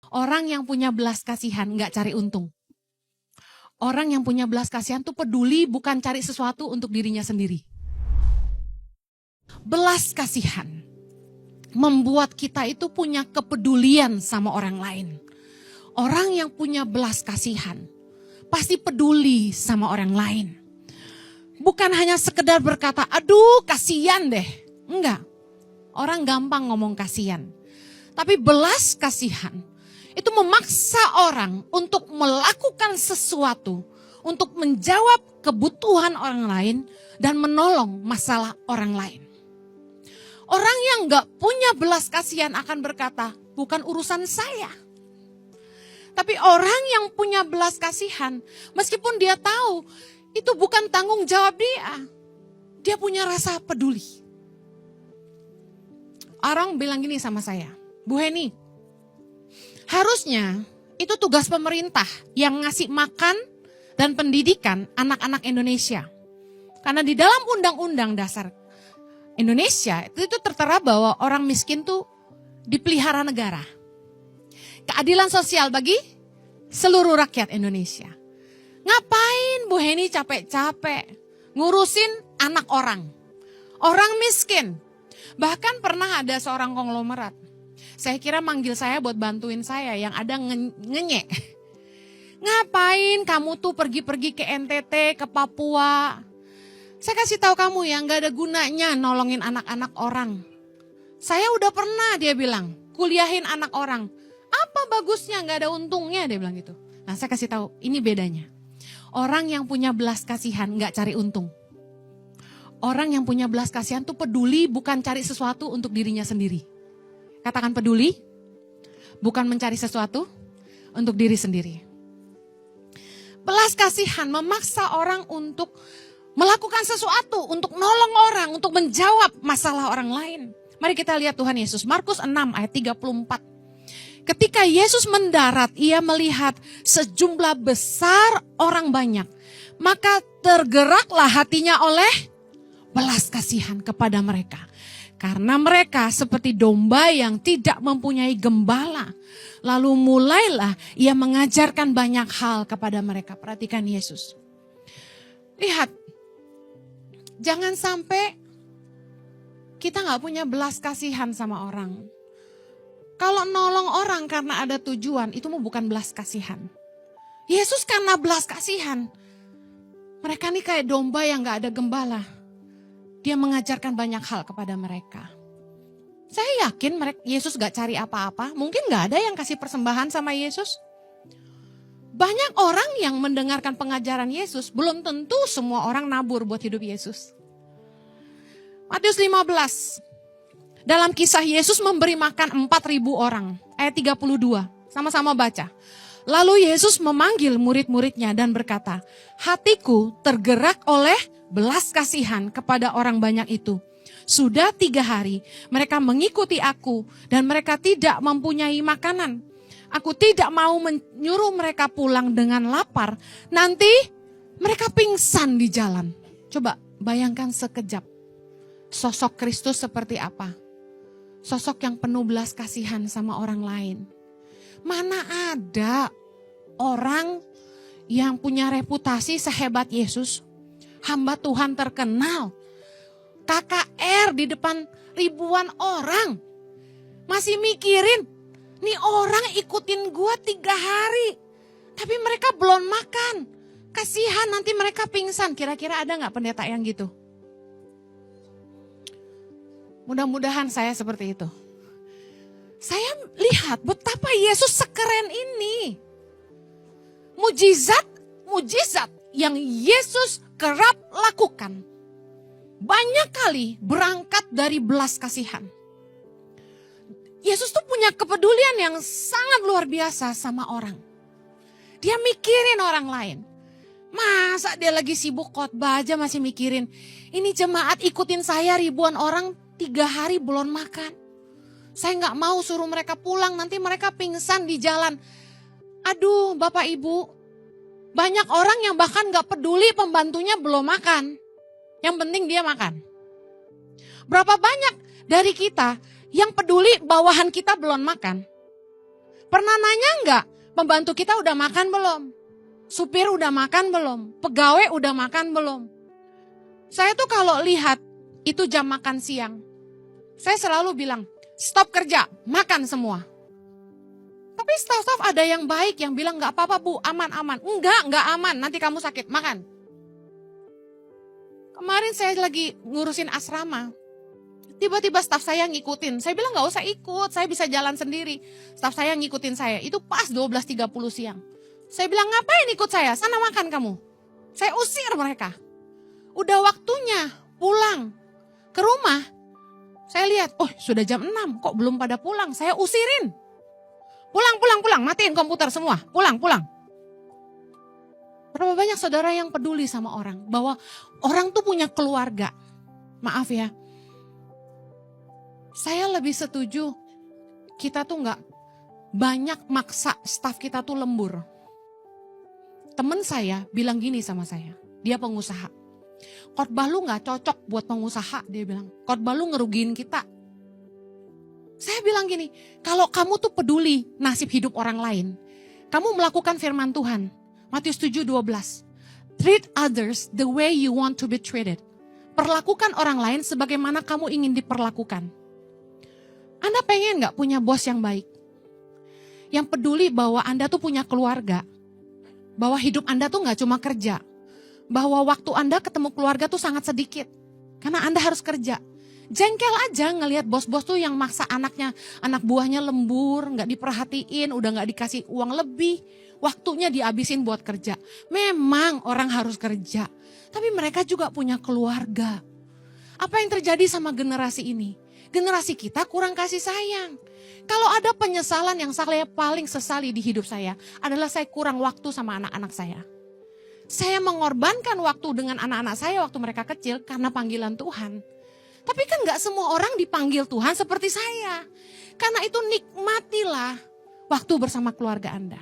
Orang yang punya belas kasihan nggak cari untung. Orang yang punya belas kasihan tuh peduli bukan cari sesuatu untuk dirinya sendiri. Belas kasihan membuat kita itu punya kepedulian sama orang lain. Orang yang punya belas kasihan pasti peduli sama orang lain. Bukan hanya sekedar berkata, aduh kasihan deh. Enggak, orang gampang ngomong kasihan. Tapi belas kasihan itu memaksa orang untuk melakukan sesuatu, untuk menjawab kebutuhan orang lain dan menolong masalah orang lain. Orang yang gak punya belas kasihan akan berkata, bukan urusan saya. Tapi orang yang punya belas kasihan, meskipun dia tahu itu bukan tanggung jawab dia punya rasa peduli. Orang bilang gini sama saya, Bu Heni, harusnya itu tugas pemerintah yang ngasih makan dan pendidikan anak-anak Indonesia. Karena di dalam undang-undang dasar Indonesia itu tertera bahwa orang miskin tuh dipelihara negara. Keadilan sosial bagi seluruh rakyat Indonesia. Ngapain Bu Heni capek-capek ngurusin anak orang? Orang miskin. Bahkan pernah ada seorang konglomerat. Saya kira manggil saya buat bantuin saya yang ada ngenyek. Ngapain kamu tuh pergi-pergi ke NTT, ke Papua? Saya kasih tahu kamu ya, gak ada gunanya nolongin anak-anak orang. Saya udah pernah, dia bilang, kuliahin anak orang. Apa bagusnya, gak ada untungnya, dia bilang gitu. Nah saya kasih tahu, ini bedanya. Orang yang punya belas kasihan gak cari untung. Orang yang punya belas kasihan tuh peduli bukan cari sesuatu untuk dirinya sendiri. Katakan peduli, bukan mencari sesuatu untuk diri sendiri. Belas kasihan memaksa orang untuk melakukan sesuatu, untuk nolong orang, untuk menjawab masalah orang lain. Mari kita lihat Tuhan Yesus, Markus 6 ayat 34. Ketika Yesus mendarat, ia melihat sejumlah besar orang banyak. Maka tergeraklah hatinya oleh belas kasihan kepada mereka. Karena mereka seperti domba yang tidak mempunyai gembala. Lalu mulailah ia mengajarkan banyak hal kepada mereka. Perhatikan Yesus. Lihat, jangan sampai kita gak punya belas kasihan sama orang. Kalau nolong orang karena ada tujuan, itu bukan belas kasihan. Yesus karena belas kasihan. Mereka nih kayak domba yang gak ada gembala. Dia mengajarkan banyak hal kepada mereka. Saya yakin Yesus gak cari apa-apa. Mungkin gak ada yang kasih persembahan sama Yesus. Banyak orang yang mendengarkan pengajaran Yesus, belum tentu semua orang nabur buat hidup Yesus. Matius 15. Dalam kisah Yesus memberi makan 4.000 orang. Ayat 32. Sama-sama baca. Lalu Yesus memanggil murid-muridnya dan berkata, hatiku tergerak oleh belas kasihan kepada orang banyak itu. Sudah 3 hari mereka mengikuti aku dan mereka tidak mempunyai makanan. Aku tidak mau menyuruh mereka pulang dengan lapar. Nanti mereka pingsan di jalan. Coba bayangkan sekejap. Sosok Kristus seperti apa? Sosok yang penuh belas kasihan sama orang lain. Mana ada orang yang punya reputasi sehebat Yesus, hamba Tuhan terkenal, KKR di depan ribuan orang, masih mikirin, nih orang ikutin gua 3 hari, tapi mereka belum makan, kasihan nanti mereka pingsan. Kira-kira ada gak pendeta yang gitu? Mudah-mudahan saya seperti itu. Saya lihat betapa Yesus sekeren ini. Mujizat yang Yesus kerap lakukan banyak kali berangkat dari belas kasihan. Yesus tuh punya kepedulian yang sangat luar biasa sama orang. Dia mikirin orang lain. Masa dia lagi sibuk khotbah aja masih mikirin, ini jemaat ikutin saya ribuan orang 3 hari belum makan. Saya gak mau suruh mereka pulang, nanti mereka pingsan di jalan. Aduh Bapak Ibu, banyak orang yang bahkan gak peduli pembantunya belum makan. Yang penting dia makan. Berapa banyak dari kita yang peduli bawahan kita belum makan. Pernah nanya enggak, pembantu kita udah makan belum? Supir udah makan belum? Pegawai udah makan belum? Saya tuh kalau lihat itu jam makan siang, saya selalu bilang, stop kerja, makan semua. Tapi staff-staff ada yang baik yang bilang nggak apa-apa Bu, aman-aman. Nggak aman, nanti kamu sakit, makan. Kemarin saya lagi ngurusin asrama, tiba-tiba staff saya ngikutin. Saya bilang nggak usah ikut, saya bisa jalan sendiri. Staff saya ngikutin saya, itu pas 12.30 siang. Saya bilang ngapain ikut saya, sana makan kamu. Saya usir mereka. Udah waktunya pulang ke rumah. Saya lihat, oh sudah jam 6, kok belum pada pulang. Saya usirin. Pulang, matiin komputer semua. Pulang. Berapa banyak saudara yang peduli sama orang. Bahwa orang tuh punya keluarga. Maaf ya. Saya lebih setuju kita tuh gak banyak maksa staf kita tuh lembur. Temen saya bilang gini sama saya. Dia pengusaha. Khotbah lu gak cocok buat pengusaha, dia bilang. Khotbah lu ngerugiin kita. Saya bilang gini, kalau kamu tuh peduli nasib hidup orang lain, kamu melakukan firman Tuhan. Matius 7:12. Treat others the way you want to be treated. Perlakukan orang lain sebagaimana kamu ingin diperlakukan. Anda pengen gak punya bos yang baik? Yang peduli bahwa Anda tuh punya keluarga. Bahwa hidup Anda tuh gak cuma kerja. Bahwa waktu Anda ketemu keluarga tuh sangat sedikit. Karena Anda harus kerja. Jengkel aja ngelihat bos-bos tuh yang maksa anaknya, anak buahnya lembur, gak diperhatiin, udah gak dikasih uang lebih. Waktunya dihabisin buat kerja. Memang orang harus kerja. Tapi mereka juga punya keluarga. Apa yang terjadi sama generasi ini? Generasi kita kurang kasih sayang. Kalau ada penyesalan yang saya paling sesali di hidup saya adalah saya kurang waktu sama anak-anak saya. Saya mengorbankan waktu dengan anak-anak saya waktu mereka kecil karena panggilan Tuhan. Tapi kan gak semua orang dipanggil Tuhan seperti saya. Karena itu nikmatilah waktu bersama keluarga Anda.